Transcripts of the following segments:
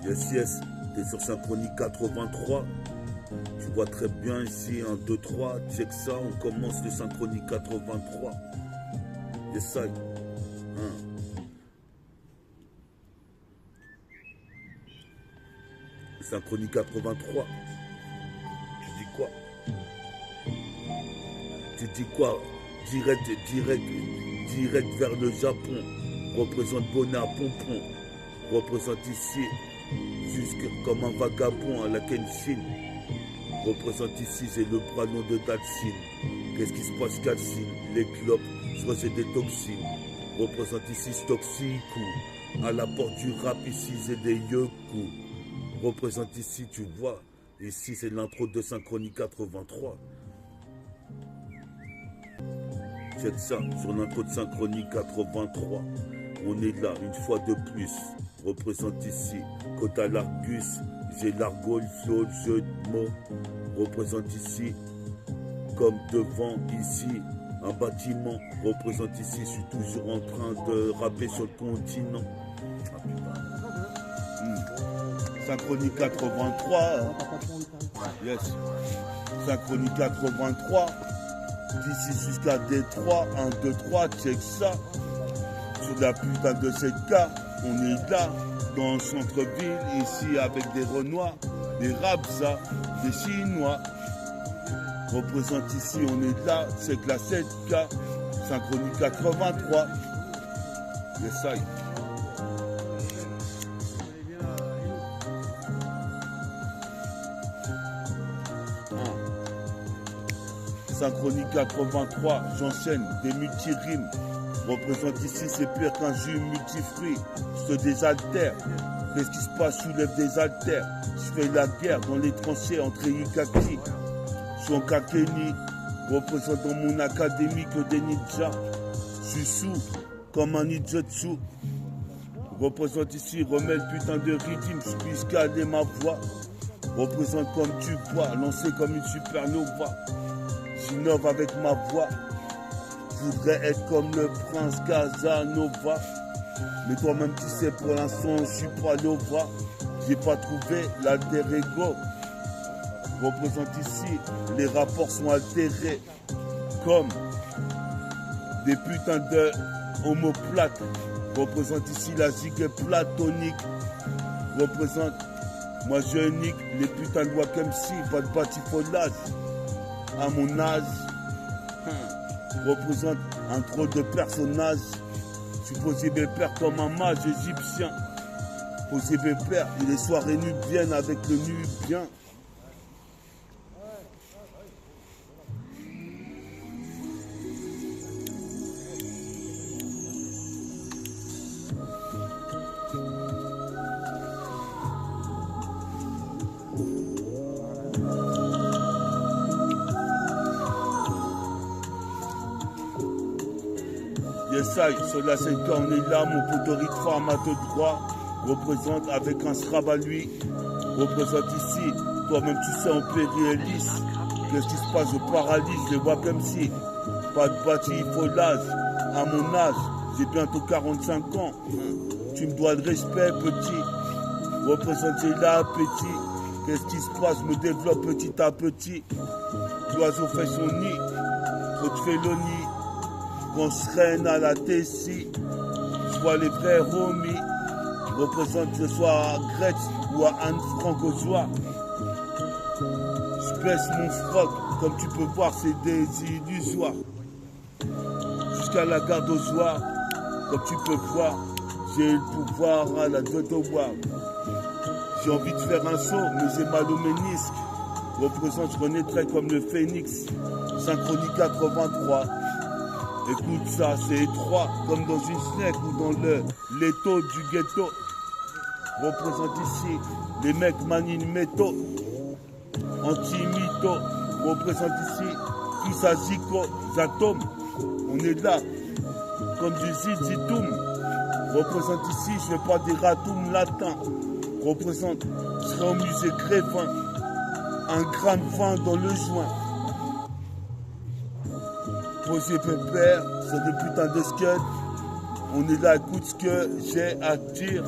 Yes, yes, t'es sur Synchronie 83. Tu vois très bien ici, 1, 2, 3, check ça, on commence le Synchronie 83. Yes, ça. Synchronie 83. Tu dis quoi? Tu dis quoi? Direct vers le Japon. Représente bonnet à pompon. Représente ici, jusque comme un vagabond à la Kenshin. Représente ici, c'est le bras long de Dalsine. Qu'est-ce qui se passe, calcine? Les clopes, soit c'est des toxines. Représente ici, Stoxiku. À la porte du rap, ici, c'est des yoku. Représente ici, tu vois. Ici, c'est l'intro de Synchronie 83. Check ça, sur l'intro de Synchronie 83. On est là, une fois de plus. Représente ici, Kota Largus, j'ai l'argot, le flow, le jeu de mots. Représente ici, comme devant ici, un bâtiment. Représente ici, je suis toujours en train de rapper sur le continent. Synchronie 83. Yes. Synchronie 83. D'ici jusqu'à Détroit. 1, 2, 3, check ça. Sur la putain de cette carte, on est là, dans le centre-ville, ici avec des Renois, des Rabsa, des Chinois. Représente ici, on est là, c'est que la 7K, Synchronie 83. Yes, ça y est. Synchronie 83, j'enchaîne des multi-rimes. Représente ici, c'est pire qu'un jus multifruit. Je te désaltère. Qu'est-ce qui se passe? Soulève des haltères. Je fais la guerre dans les tranchées entre Yukaki. Je suis en Kakeni. Représente dans mon académie que des ninjas. Je suis sous comme un ninjutsu. Représente ici, remets le putain de rythme. Je puisse caler ma voix. Représente comme tu vois, lancé comme une supernova. J'innove avec ma voix. Je voudrais être comme le prince Casanova. Mais toi-même tu sais, pour l'instant je suis pas Nova. J'ai pas trouvé l'alter ego. Représente ici, les rapports sont altérés. Comme des putains de homoplates. Représente ici la gigue platonique. Représente, moi je nique les putains de Wakamsi, pas de batifolage. À mon âge, représente un drôle de personnage. Supposé mes pères comme un mage égyptien. Posé mes pères, et les soirées nubiennes avec le nubien. Yesai, sur la 5K, on est là, mon poteau femme à de droit. Représente avec un scrab à lui. Représente ici, toi-même tu sais, en périhélice. Qu'est-ce qui se passe? Je paralyse, je les vois comme si. Pas de bâti, il faut l'âge. À mon âge, j'ai bientôt 45 ans. Tu me dois le respect, petit. Représente, j'ai l'appétit. Qu'est-ce qui se passe? Je me développe petit à petit. L'oiseau fait son nid. Faute félonie. Qu'on se règne à la Tessie, je vois les vrais homies, représente que ce soit à Gretz ou à Anne Francozois. Je baisse mon froc, comme tu peux voir, c'est des illusoires. Jusqu'à la garde au soir, comme tu peux voir, j'ai le pouvoir à la Dodowa. J'ai envie de faire un saut, mais j'ai mal au ménisque. Représente, je renaîtrai comme le phénix. Synchronie 83. Écoute ça, c'est étroit, comme dans une snake ou dans le l'étau du ghetto. Représente ici les mecs manine métaux, anti-mytho. Représente ici Isaziko, Zatom. On est là, comme du Zizitum. Représente ici, je fais pas des ratoums latins. Représente, je serai au musée Grévin, un grain de vin dans le joint. Posé pépère, c'est des putains de scuds. On est là, écoute ce que j'ai à dire.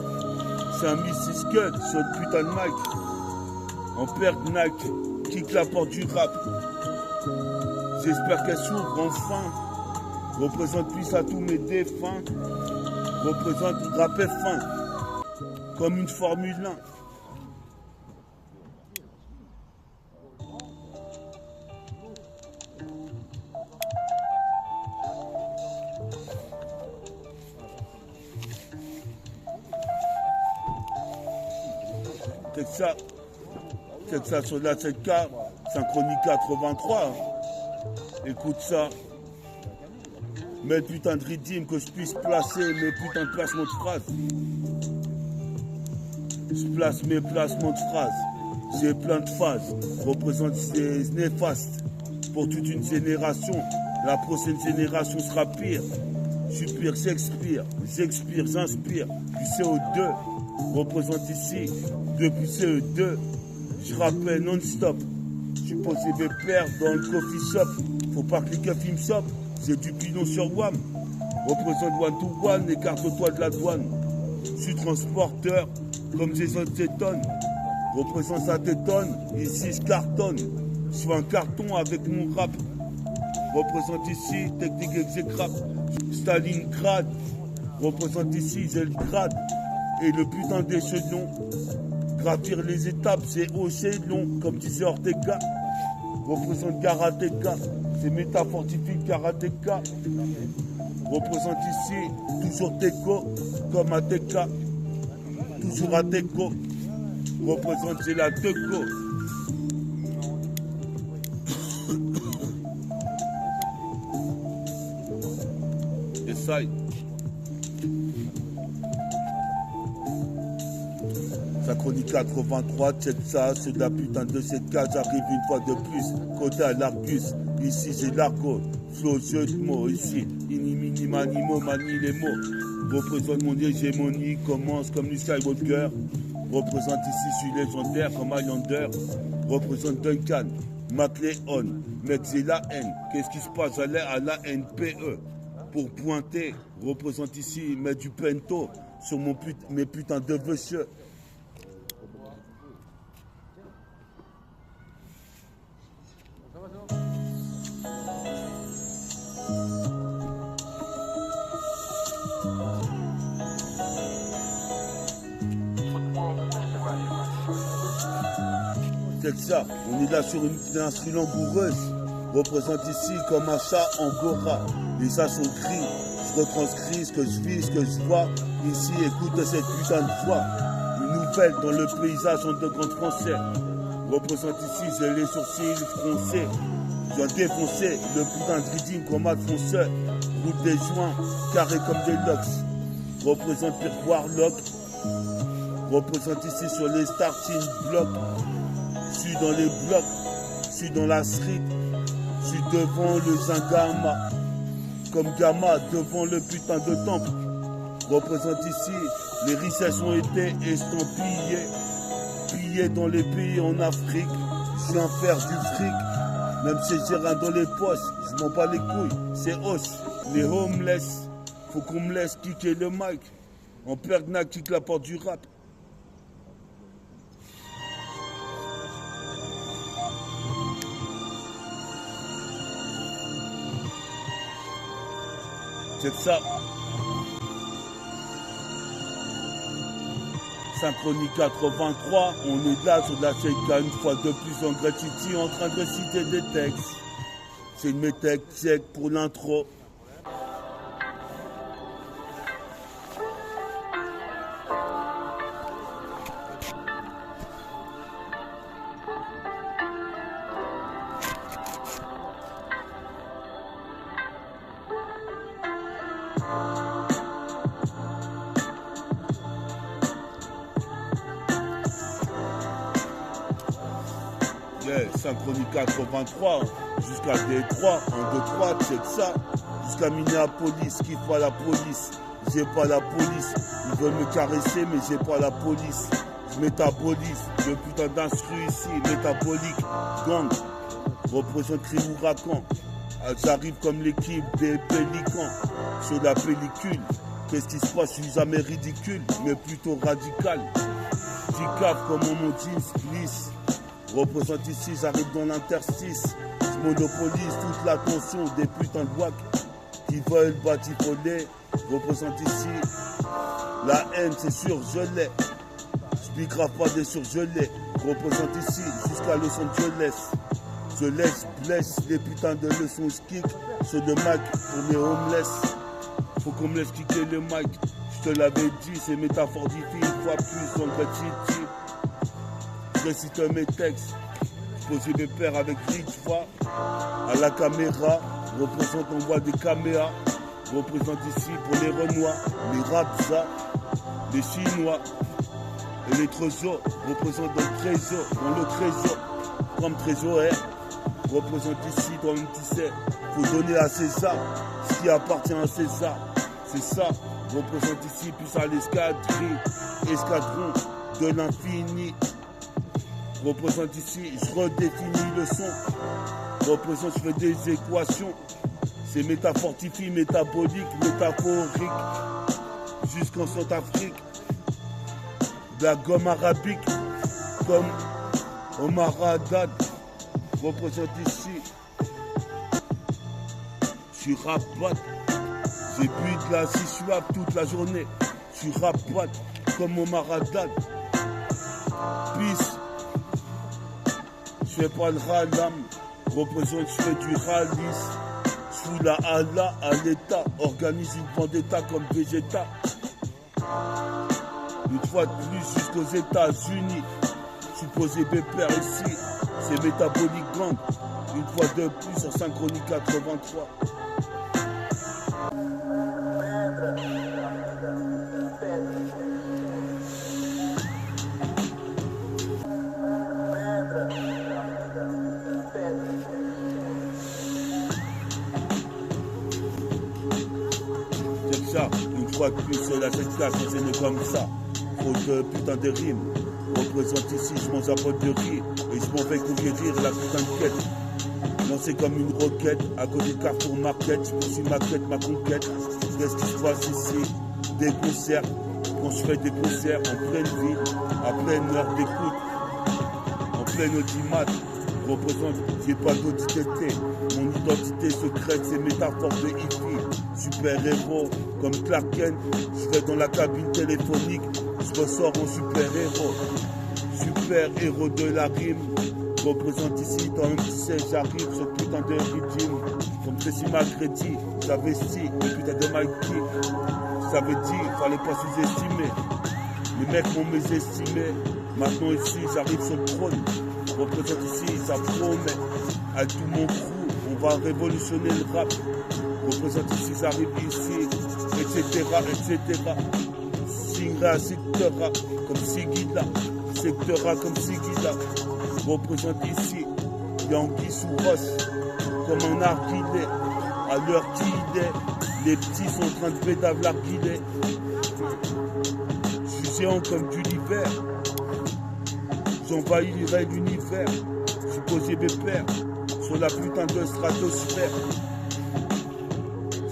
C'est un Mrs. Cut sur le putain de mic. En perd Nike, kick la porte du rap. J'espère qu'elle s'ouvre enfin. Représente plus à tous mes défunts. Représente rap fin. Comme une Formule 1. C'est que ça sur la 7K, Synchronie 83. Écoute ça. Mets putain de rythme que je puisse placer mes putains de placements de phrases. Je place mes placements de phrases. J'ai plein de phases. Représente ces néfastes. Pour toute une génération. La prochaine génération sera pire. Je suis pire, j'expire. J'expire, j'inspire. Du CO2. Représente ici. Depuis CE2. Je rappelle non-stop. Je suis posé mes pères dans le coffee shop. Faut pas que les keufs me chopent. J'ai du pignon sur WAM. Représente one to one, écarte-toi de la douane. Je suis transporteur, comme Jason Statham. Représente ça t'étonne, ici je cartonne. Je fais un carton avec mon rap. Représente ici, technique exécrable. Stalingrad. Représente ici, j'ai le grade. Et le putain d'échelon. Gravir les étapes, c'est haut, c'est long, comme disait Ortega. Représente karatéka, c'est métafortifique karatéka. Représente ici, toujours Teco, comme ATK. Toujours ATECO. Représente, c'est la Teco. Essaye. Synchronie 83, check ça, c'est de la putain de cette case, j'arrive une fois de plus, côté à l'Argus, ici j'ai l'arco, flow, jeu de mots, ici, mini manimo, manie les mots, représente mon hégémonie, commence comme du Skywalker, représente ici, je suis légendaire comme Highlander, représente Duncan, McLeon, mec j'ai la haine, qu'est-ce qui se passe, j'allais à la NPE, pour pointer, représente ici, mettre du pento, sur mes putains de vœux. C'est ça, on est là sur une instru langoureuse. Représente ici comme un chat angora. Les chats sont gris, je retranscris ce que je vis, ce que je vois. Ici, écoute cette putain de voix. Une nouvelle dans le paysage en de grands français. Représente ici, j'ai les sourcils froncés. Je viens défoncer le putain de rythme comme Alphonse. Route des joints, carré comme des locks. Représente Pire Warlock. Représente ici sur les starting blocks. Je suis dans les blocs, je suis dans la street, je suis devant le Zingama, comme Gamma devant le putain de temple. Représente ici, les richesses ont été estampillées, pillées dans les pays en Afrique. Je viens faire du fric, même si j'ai rien dans les poches, je m'en bats les couilles, c'est os. Les homeless, faut qu'on me laisse kicker le mic. En perdna kick la porte du rap. C'est ça. Synchronie 83, on est là sur la Sheikha une fois de plus en gratitude en train de citer des textes. C'est une méthode check pour l'intro. Synchronie 83, jusqu'à Détroit, 1, 2, 3, check ça, jusqu'à Minneapolis, qui fait la police, j'ai pas la police, ils veulent me caresser mais j'ai pas la police, je métabolise, le putain d'instru ici, métabolique, gang, représente crime ouragan, j'arrive comme l'équipe des Pélicans, sur la pellicule, Qu'est-ce qui se passe? Je suis jamais ridicule, mais plutôt radical. Dicap comme mon jeans glisse. Représente ici, j'arrive dans l'interstice. Je monopolise toute l'attention des putains de wack qui veulent batifoler. Représente ici. La haine, c'est sûr, je l'ai. Je bicrave pas des surgelés. Représente ici jusqu'à Los Angeles. Je laisse, blesse les putains de leçons kick sur le mic pour les homeless. Faut qu'on me laisse kicker le mic. Je te l'avais dit, ces métaphores diffient une fois plus dans le Titi. Je récite mes textes. Je posais mes pères avec Ritva. À la caméra, représente, on voit des caméas. Représente ici pour les Renois, les Rapsa, les Chinois et les trésors. Représente dans le trésor, comme trésorier. Représente ici, toi-même tu sais, faut donner à César ce qui appartient à César. C'est ça, représente ici, plus à escadron de l'infini. Représente ici, je redéfinis le son. Représente, je fais des équations. C'est métafortifie, métabolique, métaphorique. Jusqu'en Centrafrique. De la gomme arabique, comme Omar Haddad. Représente ici. Je suis rabat. J'ai bu de la sissuave toute la journée. Je suis rabat comme Omar Haddad. Peace. Je fais pas le ralam. Représente, je fais du ralice. Sous la Allah à l'État. Organise une vendetta comme Vegeta. Une fois de plus jusqu'aux États-Unis. Je suis posé pépère ici. C'est Métabolique Gang, une fois de plus sur Synchronie 83. C'est ça, une fois de plus sur la cette classe, c'est comme ça. Faut de putain de rimes. Représente ici, je mange un pot de riz et je m'en vais conquérir la putain de quête. Lancé comme une roquette, à côté de Carrefour Market, je poursuis ma quête, ma conquête. Qu'est-ce qui se passe ici? Des concerts, quand je fais des concerts en pleine ville, à pleine heure d'écoute, en pleine audimat. Représente, j'ai pas d'identité. Mon identité secrète, c'est métaphore de hippie. Super-héros, comme Clark Kent, je vais dans la cabine téléphonique, je ressors en super-héros. Super-héros de la rime. Représente ici, toi-même tu sais, j'arrive sur putain de régime. Comme Tracy McGrady, j'investis, les putains de Mikey. Ça veut dire, fallait pas sous-estimer. Les mecs m'ont mésestimé. Maintenant ici, j'arrive sur le trône. Représente ici, ça promet. À tout mon crew, on va révolutionner le rap. Représente ici, j'arrive ici, etc., etc. Singra, sectera, comme Sigida. Sectera, comme Sigida. Représente ici, Yankee sous Ross, comme un narguilé. À l'heure qu'il est, les petits sont en train de pédave l'arguilé. Je suis géant comme Gulliver. J'envahirai l'univers. Je suis posé pépère sur la putain de stratosphère.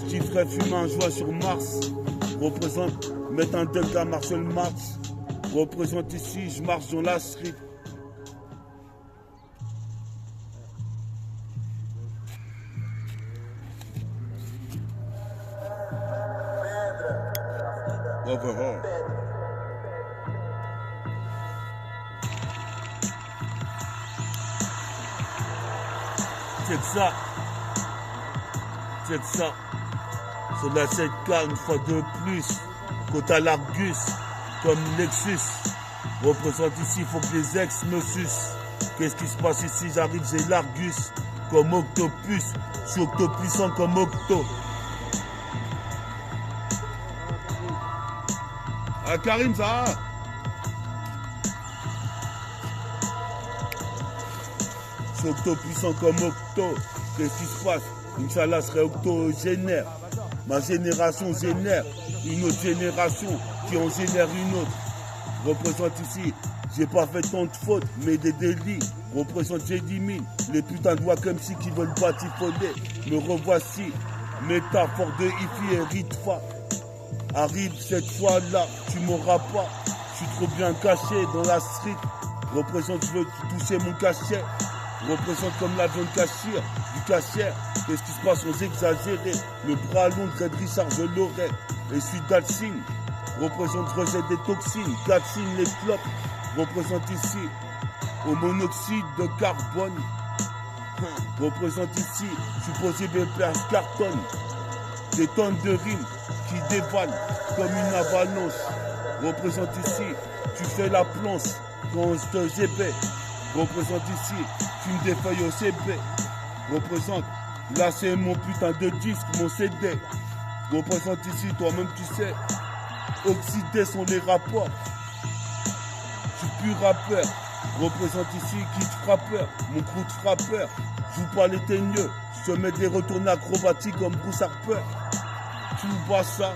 Je ferais fumer un joint sur Mars. Représente, mettre un dunk à Marcel Marx. Représente ici, je marche dans la street. Overhaul. C'est ça. C'est ça. Sur la 7K une fois de plus. Côte à l'Argus, comme Lexus. Représente ici, faut que les ex me sucent. Qu'est-ce qui se passe ici? J'arrive, j'ai l'Argus. Comme Octopus. Je suis octopuissant comme Octo. Ah Karim, ça va? Je suis octopuissant comme Octo. Qu'est-ce qui se passe? Inch'Allah serait octogénaire. Ma génération génère une autre génération qui en génère une autre. Représente ici, j'ai pas fait tant de fautes, mais des délits. Représente, j'ai 10 000. Les putains de voix comme si qui veulent batifoler. Me revoici, métaphore de Ifi et Ritva. Arrive cette fois-là, tu m'auras pas. Je suis trop bien caché dans la street. Représente, je veux toucher mon cachet. Représente comme l'avion de cachir, du cachère. Qu'est-ce qui se passe sans exagérer? Le bras long de Red Richard, je l'aurai. Et suis Dalsine. Représente, je rejette des toxines. Gatine, les clopes. Représente ici. Au monoxyde de carbone. Représente ici. Supposé mes places cartonne. Des tonnes de rimes qui dévalent comme une avalanche. Représente ici. Tu fais la planche quand je te GB. Représente ici. Fume des feuilles au CB. Représente. Là c'est mon putain de disque, mon CD. Représente ici. Toi-même tu sais. Oxydés sont les rapports. Je suis plus rappeur. Représente ici qui te fera peur. Mon crew te fera peur. Joue pas les teigneux. Je te mets des retournées acrobatiques comme Bruce Harper. Tu joues pas ça.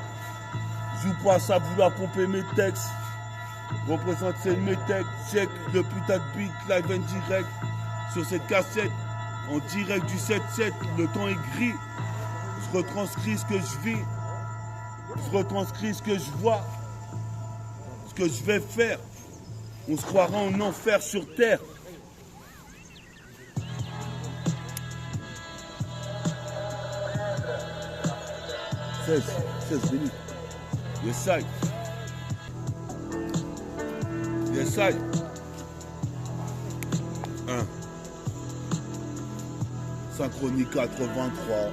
Joue pas ça, vouloir pomper mes textes. Représente ces mes textes. Check le putain de beat live en direct. Sur cette cassette. En direct du 7-7. Le temps est gris. Je retranscris ce que je vis. Je retranscris ce que je vois. Ce que je vais faire. On se croira en enfer sur terre. « 16 minutes. Yes, I. Yes, I. 1. Synchronie 83.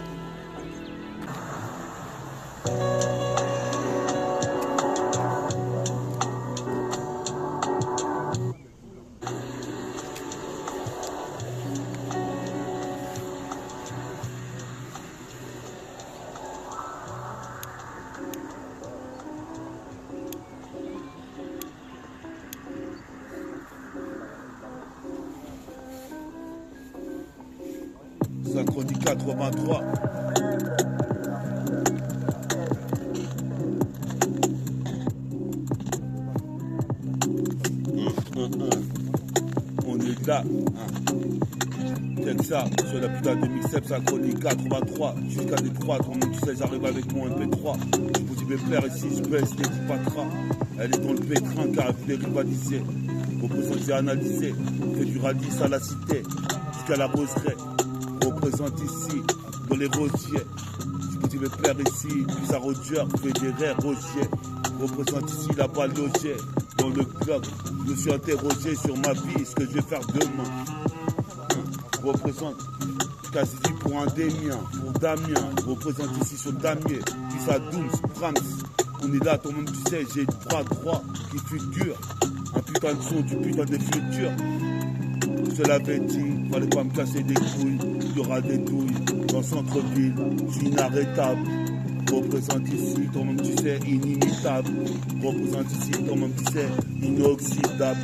Synchronie 83. On est là. Check ça, sur la putain de mixtape Synchronie 83. Jusqu'à Détroit, tout le monde tu sais, j'arrive avec mon MP3. Je vous dis mes frères ici, je baisse les patras. Elle est dans le pétrin car elle voulait rivaliser. Représente et analyser. Fait du radis à la cité. Jusqu'à la roseraie. Représente ici, dans les rosiers. Je vous dis mes frères ici, puis à Roger, Fédéraire, Roger. Représente ici la balle logée. Dans le club, je me suis interrogé sur ma vie, ce que je vais faire demain. Représente quasi pour un des miens, pour Damien. Représente ici sur Damier, puis à Dooms, Brahms. On est là, toi-même tu sais, j'ai le bras droit qui fut dur. Un putain de son du putain de futur. Je te l'avais dit, fallait pas me casser des couilles. Il y aura des douilles dans le centre-ville. Je suis inarrêtable. Représente ici, toi-même tu sais, inimitable. Représente ici, toi-même tu sais, inoxydable.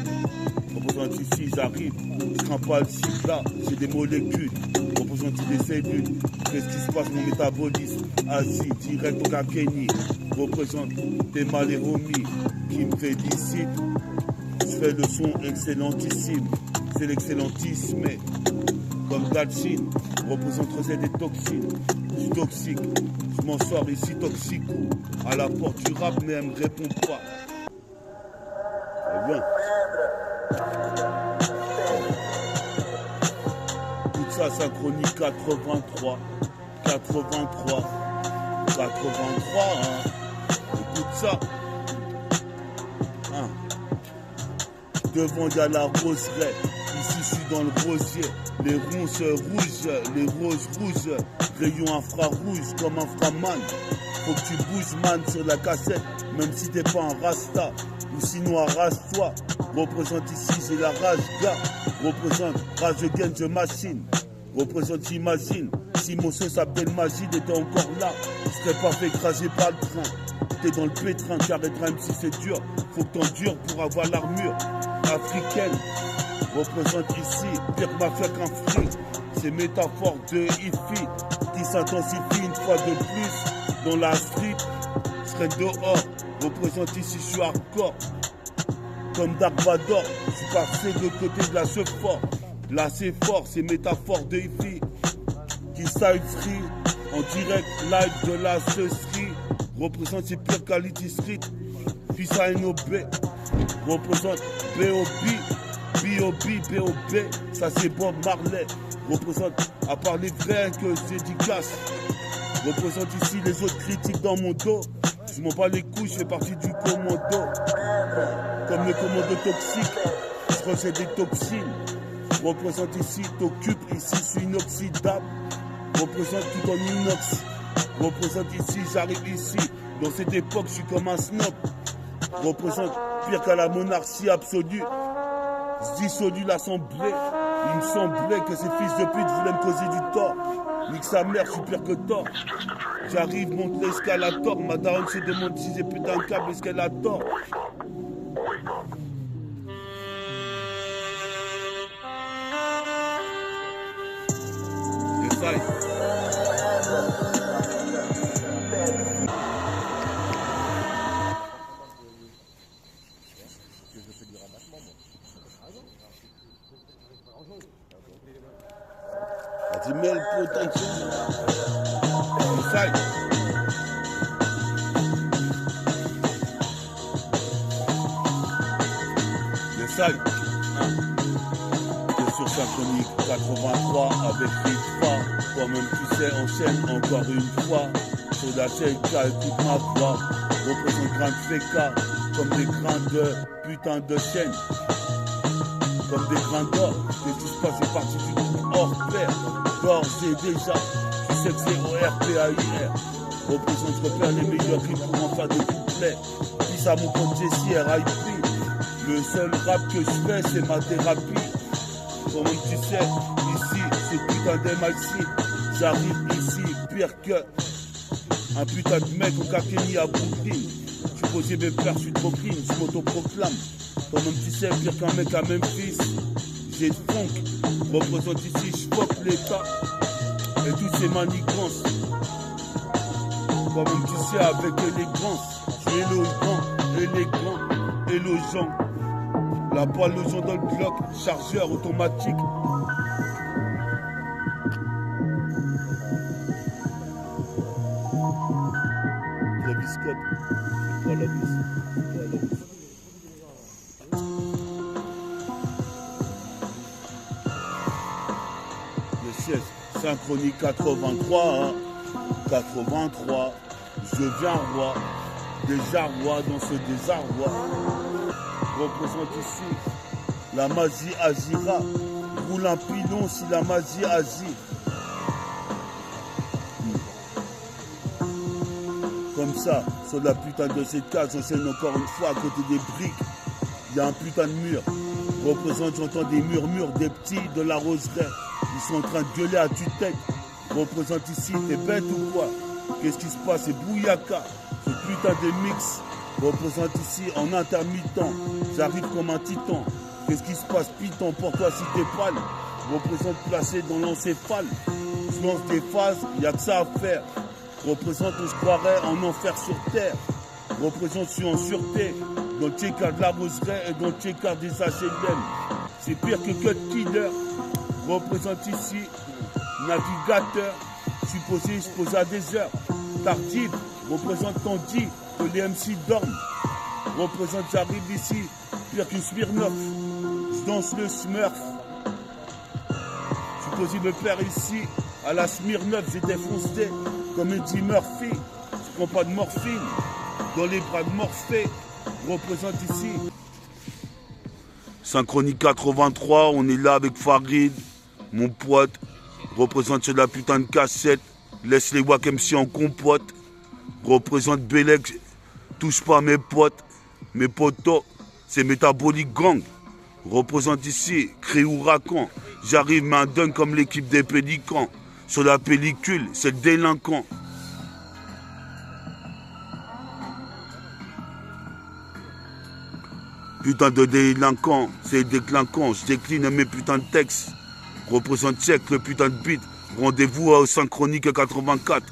Représente ici, j'arrive. Je crains pas le cycle là, j'ai des molécules. Représente ici des cellules. Qu'est-ce qui se passe, mon métabolisme? Asie, direct au Kakeni. Représente des maléromies qui me félicitent. Je fais le son excellentissime. C'est l'excellentisme, comme Dalsine, représente des toxines. Je suis toxique, je m'en sors ici toxico. À la porte du rap, mais elle me répond pas. C'est bien. Tout ça, Synchronie 83. 83. 83, hein. Écoute ça. Hein. Devant, il y a la roseraie. Ici, je suis dans le rosier. Les ronces rouges, les roses rouges. Rayon infrarouge comme un framan. Faut que tu bouges, man, sur la cassette. Même si t'es pas un rasta. Ou sinon, arrache-toi. Représente ici, j'ai la rage, gars. Représente rage again, je machine. Représente, j'imagine. Si mon son s'appelle Magie, était encore là. Je serais pas fait écraser par le train. T'es dans le pétrin, j'arrête même si c'est dur. Faut que t'endures pour avoir l'armure africaine. Représente ici, pire mafia qu'un fric. Ces métaphores de hifi qui s'intensifient une fois de plus dans la street. Je serai dehors, représente ici, je suis hardcore. Comme Dark Vador, je suis passé de côté de la fort. Là c'est fort, ces métaphores de hifi qui side free en direct live de la cerie. représente c'est pure qualité street. Fils à NOB, représente B.O.B, B.O.B, ça c'est Bob Marley. Représente, à part les vrais que je dédicace. Représente ici les autres critiques dans mon dos. Je m'en bats les couilles, je fais partie du commando. Comme le commando toxique, je recèle des toxines. Représente ici, t'occupe, ici je suis inoxydable. Représente tout en inox. Représente ici, j'arrive ici. Dans cette époque, je suis comme un snob. Représente pire qu'à la monarchie absolue. Je dissolue l'assemblée. Il me semblait que ces fils de pute voulaient me causer du tort. Nique sa mère, je suis pire que tort. J'arrive, monte l'escalator. Ma daronne se demande si j'ai putain de câble, est-ce qu'elle a tort? C'est ça. Tu mets le potentiel. C'est ça. C'est ça. T'es sur Synchronique 83 avec Ritva. Toi-même tu sais, enchaîne encore une fois. Sur la chaîne, écoute ma voix. Représente grain de féca. Comme des grains de putain de chaîne. Comme des grains d'or. Qu'est-ce qui se passe? C'est parti du groupe hors pair. D'ores et déjà, tu sais que c'est ORPAIR. Représente, repère les meilleurs clips pour en faire des couplets. Fils à mon pote Jessie RIP. Le seul rap que je fais, c'est ma thérapie. Comme tu sais, ici, ce putain d'MIC. J'arrive ici, pire que un putain de mec au Kakeni à Brooklyn. Je suis posé mes pères, je suis trop clean, je m'autoproclame. Toi-même tu sais, pire qu'un mec à Memphis. J'ai de funk, représente ici, je pop l'état et toutes ces manigances. Toi-même tu sais, avec élégance, je suis élégant, élogeant. La poêle aux gens dans le bloc, chargeur automatique. Travis Scott, c'est la vis. Synchronique 83, hein. 83, je viens roi, déjà roi dans ce désarroi. Représente ici, la magie agira, roule un pilon si la magie agit. Comme ça, sur la putain de cette case, j'enchaîne encore une fois à côté des briques. Il y a un putain de mur. Représente, j'entends des murmures des petits de la roseraie. Ils sont en train de gueuler à tue-tête. Représente ici, t'es bête ou quoi? Qu'est-ce qui se passe? C'est Bouyaka. Ce putain de mix représente ici en intermittent. J'arrive comme un titan. Qu'est-ce qui se passe? Python pour toi si t'es pâle. Représente placé dans l'encéphale. Je lance des phases, il n'y a que ça à faire. Représente, on se croirait en enfer sur terre. Représente, je suis en sûreté. Dans le tchéka de la roseraie et dans le tchéka des HLM. C'est pire que Cut Killer. Représente ici, navigateur, supposé se poser à des heures. Tardive, représente quand dit que les MC dorment. Représente, j'arrive ici, pire qu'une Smirnoff. Je danse le Smurf. Supposé me faire ici, à la Smirnoff, j'ai défoncé comme Eddie Murphy. Je prends pas de morphine, dans les bras de Morphée. Représente ici. Synchronique 83, on est là avec Farid. Mon pote représente sur la putain de cassette. Laisse les Wack MC en compote. Représente Belex. Touche pas mes potes. Mes potos, c'est Métabolique Gang. Représente ici, Cré ou Racan. J'arrive, mais un dunk comme l'équipe des Pélicans. Sur la pellicule, c'est le délinquant. Putain de délinquant, c'est déclinquant. Je décline mes putains de textes. Représente check le putain de beat. Rendez-vous au Synchronique 84.